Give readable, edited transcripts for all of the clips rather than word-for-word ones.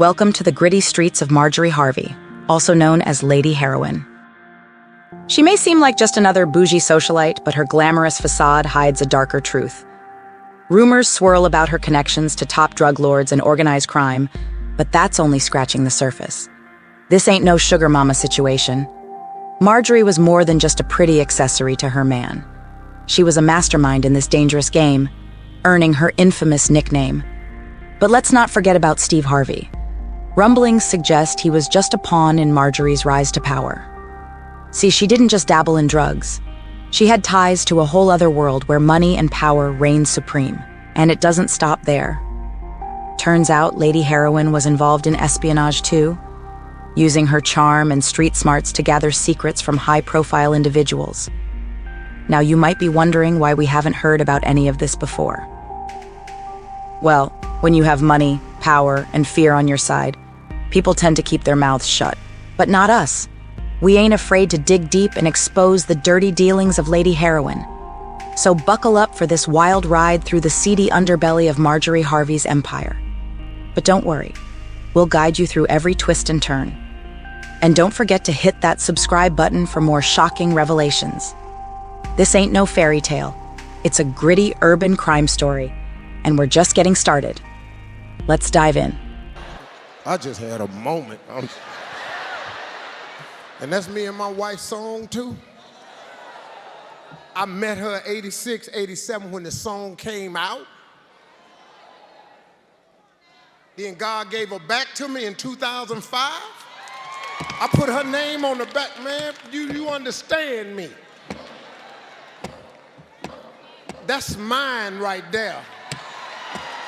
Welcome to the gritty streets of Marjorie Harvey, also known as Lady Heroin. She may seem like just another bougie socialite, but her glamorous facade hides a darker truth. Rumors swirl about her connections to top drug lords and organized crime, but that's only scratching the surface. This ain't no sugar mama situation. Marjorie was more than just a pretty accessory to her man. She was a mastermind in this dangerous game, earning her infamous nickname. But let's not forget about Steve Harvey. Rumblings suggest he was just a pawn in Marjorie's rise to power. See, she didn't just dabble in drugs. She had ties to a whole other world where money and power reigned supreme, and it doesn't stop there. Turns out Lady Heroin was involved in espionage too, using her charm and street smarts to gather secrets from high-profile individuals. Now, you might be wondering why we haven't heard about any of this before. Well, when you have money, power, and fear on your side, people tend to keep their mouths shut. But not us. We ain't afraid to dig deep and expose the dirty dealings of Lady Heroin. So buckle up for this wild ride through the seedy underbelly of Marjorie Harvey's empire. But don't worry, we'll guide you through every twist and turn. And don't forget to hit that subscribe button for more shocking revelations. This ain't no fairy tale. It's a gritty urban crime story, and we're just getting started. Let's dive in. I just had a moment. And that's me and my wife's song too. I met her 86, 87 when the song came out. Then God gave her back to me in 2005. I put her name on the back, man. You understand me. That's mine right there.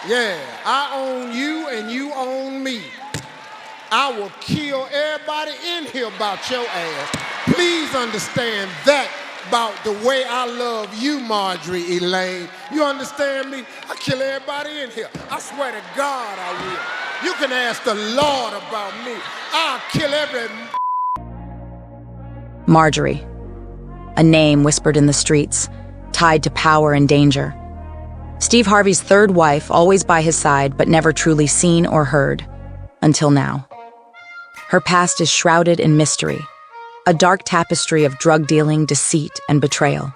Yeah, I own you and you own me. I will kill everybody in here about your ass. Please understand that about the way I love you, Marjorie Elaine. You understand me? I kill everybody in here. I swear to God I will. You can ask the Lord about me. I'll kill every... Marjorie. A name whispered in the streets, tied to power and danger. Steve Harvey's third wife, always by his side, but never truly seen or heard. Until now. Her past is shrouded in mystery, a dark tapestry of drug dealing, deceit, and betrayal.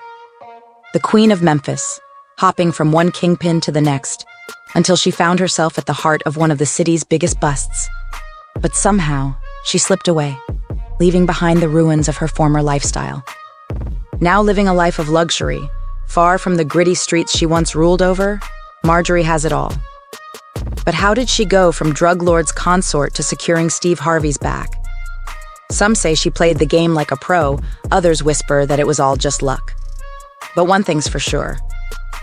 The Queen of Memphis, hopping from one kingpin to the next, until she found herself at the heart of one of the city's biggest busts. But somehow, she slipped away, leaving behind the ruins of her former lifestyle. Now living a life of luxury, far from the gritty streets she once ruled over, Marjorie has it all. But how did she go from drug lord's consort to securing Steve Harvey's back? Some say she played the game like a pro, others whisper that it was all just luck. But one thing's for sure.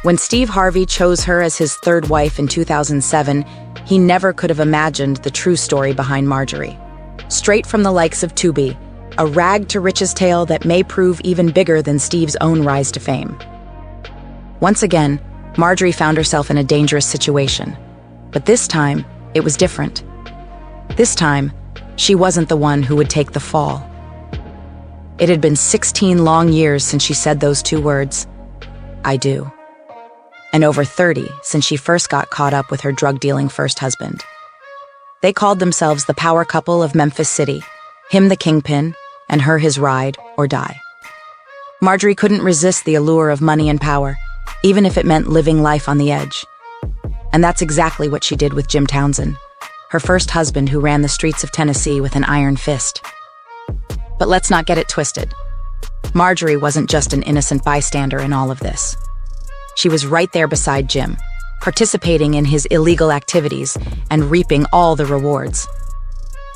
When Steve Harvey chose her as his third wife in 2007, he never could have imagined the true story behind Marjorie. Straight from the likes of Tubi, a rag-to-riches tale that may prove even bigger than Steve's own rise to fame. Once again, Marjorie found herself in a dangerous situation. But this time, it was different. This time, she wasn't the one who would take the fall. It had been 16 long years since she said those two words, I do. And over 30 since she first got caught up with her drug-dealing first husband. They called themselves the power couple of Memphis City, him the kingpin, and her his ride or die. Marjorie couldn't resist the allure of money and power, even if it meant living life on the edge. And that's exactly what she did with Jim Townsend, her first husband who ran the streets of Tennessee with an iron fist. But let's not get it twisted. Marjorie wasn't just an innocent bystander in all of this. She was right there beside Jim, participating in his illegal activities and reaping all the rewards.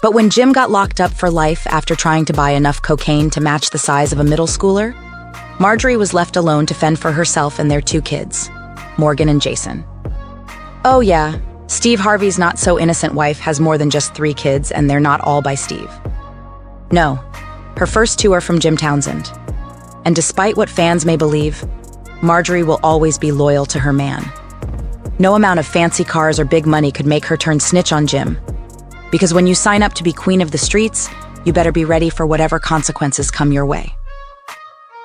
But when Jim got locked up for life after trying to buy enough cocaine to match the size of a middle schooler, Marjorie was left alone to fend for herself and their two kids, Morgan and Jason. Oh yeah, Steve Harvey's not-so-innocent wife has more than just 3 kids, and they're not all by Steve. No, her first 2 are from Jim Townsend. And despite what fans may believe, Marjorie will always be loyal to her man. No amount of fancy cars or big money could make her turn snitch on Jim. Because when you sign up to be queen of the streets, you better be ready for whatever consequences come your way.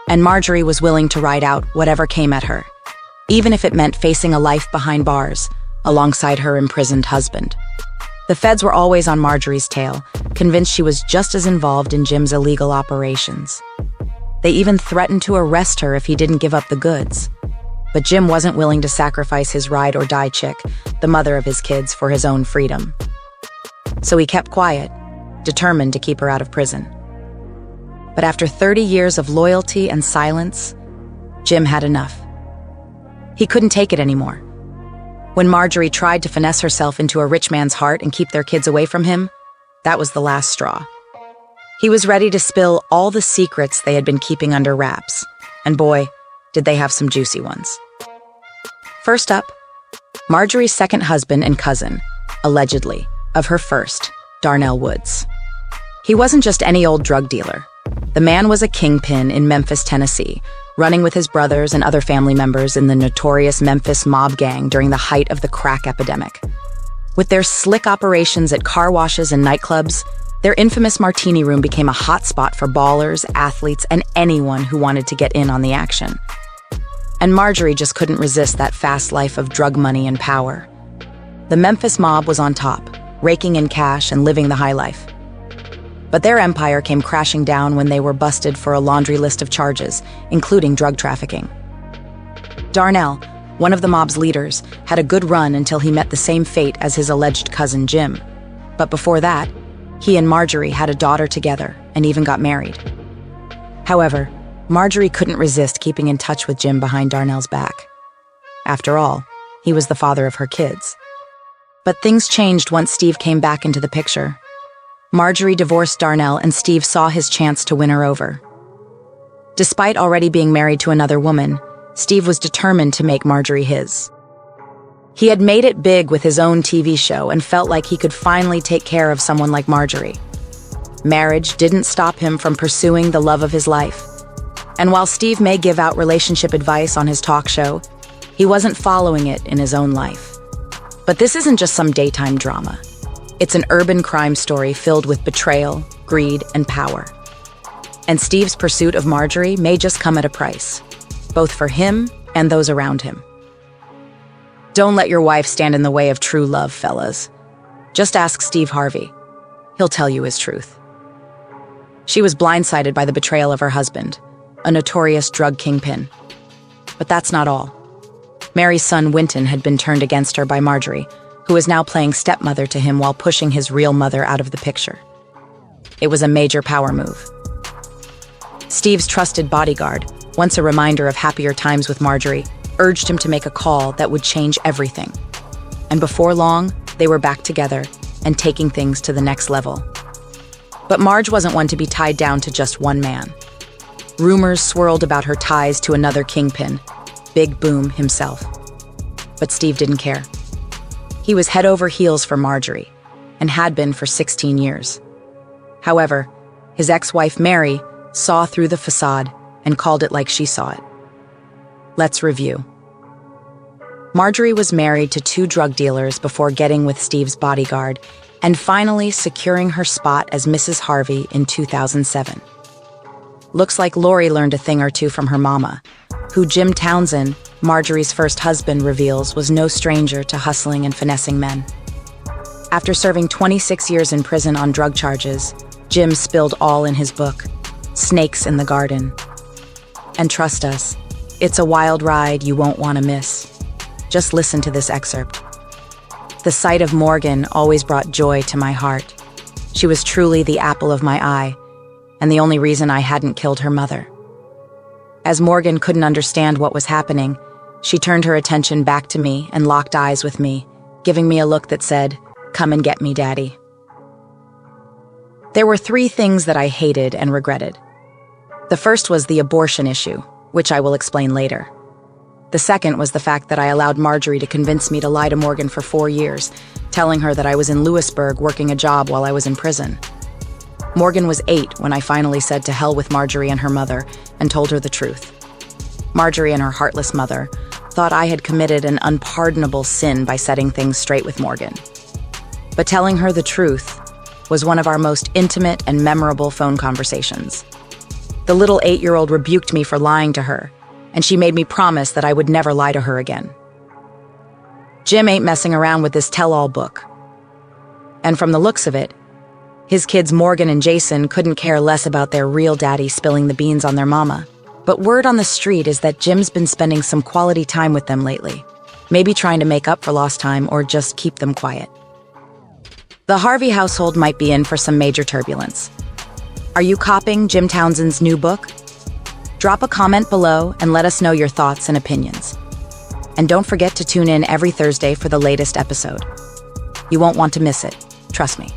And Marjorie was willing to ride out whatever came at her, even if it meant facing a life behind bars, alongside her imprisoned husband. The feds were always on Marjorie's tail, convinced she was just as involved in Jim's illegal operations. They even threatened to arrest her if he didn't give up the goods. But Jim wasn't willing to sacrifice his ride-or-die chick, the mother of his kids, for his own freedom. So he kept quiet, determined to keep her out of prison. But after 30 years of loyalty and silence, Jim had enough. He couldn't take it anymore. When Marjorie tried to finesse herself into a rich man's heart and keep their kids away from him, that was the last straw. He was ready to spill all the secrets they had been keeping under wraps. And boy, did they have some juicy ones. First up, Marjorie's second husband and cousin, allegedly, of her first, Darnell Woods. He wasn't just any old drug dealer. The man was a kingpin in Memphis, Tennessee, running with his brothers and other family members in the notorious Memphis mob gang during the height of the crack epidemic. With their slick operations at car washes and nightclubs, their infamous martini room became a hotspot for ballers, athletes, and anyone who wanted to get in on the action. And Marjorie just couldn't resist that fast life of drug money and power. The Memphis mob was on top, raking in cash and living the high life. But their empire came crashing down when they were busted for a laundry list of charges, including drug trafficking. Darnell, one of the mob's leaders, had a good run until he met the same fate as his alleged cousin Jim. But before that, he and Marjorie had a daughter together and even got married. However, Marjorie couldn't resist keeping in touch with Jim behind Darnell's back. After all, he was the father of her kids. But things changed once Steve came back into the picture. Marjorie divorced Darnell and Steve saw his chance to win her over. Despite already being married to another woman, Steve was determined to make Marjorie his. He had made it big with his own TV show and felt like he could finally take care of someone like Marjorie. Marriage didn't stop him from pursuing the love of his life. And while Steve may give out relationship advice on his talk show, he wasn't following it in his own life. But this isn't just some daytime drama. It's an urban crime story filled with betrayal, greed, and power. And Steve's pursuit of Marjorie may just come at a price, both for him and those around him. Don't let your wife stand in the way of true love, fellas. Just ask Steve Harvey. He'll tell you his truth. She was blindsided by the betrayal of her husband, a notorious drug kingpin. But that's not all. Mary's son Winton had been turned against her by Marjorie, who is now playing stepmother to him while pushing his real mother out of the picture. It was a major power move. Steve's trusted bodyguard, once a reminder of happier times with Marjorie, urged him to make a call that would change everything. And before long, they were back together and taking things to the next level. But Marge wasn't one to be tied down to just one man. Rumors swirled about her ties to another kingpin, Big Boom himself. But Steve didn't care. He was head over heels for Marjorie, and had been for 16 years. However, his ex-wife Mary saw through the facade and called it like she saw it. Let's review. Marjorie was married to 2 drug dealers before getting with Steve's bodyguard and finally securing her spot as Mrs. Harvey in 2007. Looks like Lori learned a thing or two from her mama, who Jim Townsend, Marjorie's first husband, reveals was no stranger to hustling and finessing men. After serving 26 years in prison on drug charges, Jim spilled all in his book, Snakes in the Garden. And trust us, it's a wild ride you won't want to miss. Just listen to this excerpt. The sight of Morgan always brought joy to my heart. She was truly the apple of my eye, and the only reason I hadn't killed her mother. As Morgan couldn't understand what was happening, she turned her attention back to me and locked eyes with me, giving me a look that said, "Come and get me, Daddy." There were 3 things that I hated and regretted. The first was the abortion issue, which I will explain later. The second was the fact that I allowed Marjorie to convince me to lie to Morgan for 4 years, telling her that I was in Lewisburg working a job while I was in prison. Morgan was 8 when I finally said to hell with Marjorie and her mother and told her the truth. Marjorie and her heartless mother thought I had committed an unpardonable sin by setting things straight with Morgan. But telling her the truth was one of our most intimate and memorable phone conversations. The little 8-year-old rebuked me for lying to her, and she made me promise that I would never lie to her again. Jim ain't messing around with this tell-all book. And from the looks of it, his kids Morgan and Jason couldn't care less about their real daddy spilling the beans on their mama. But word on the street is that Jim's been spending some quality time with them lately, maybe trying to make up for lost time or just keep them quiet. The Harvey household might be in for some major turbulence. Are you copying Jim Townsend's new book? Drop a comment below and let us know your thoughts and opinions. And don't forget to tune in every Thursday for the latest episode. You won't want to miss it, trust me.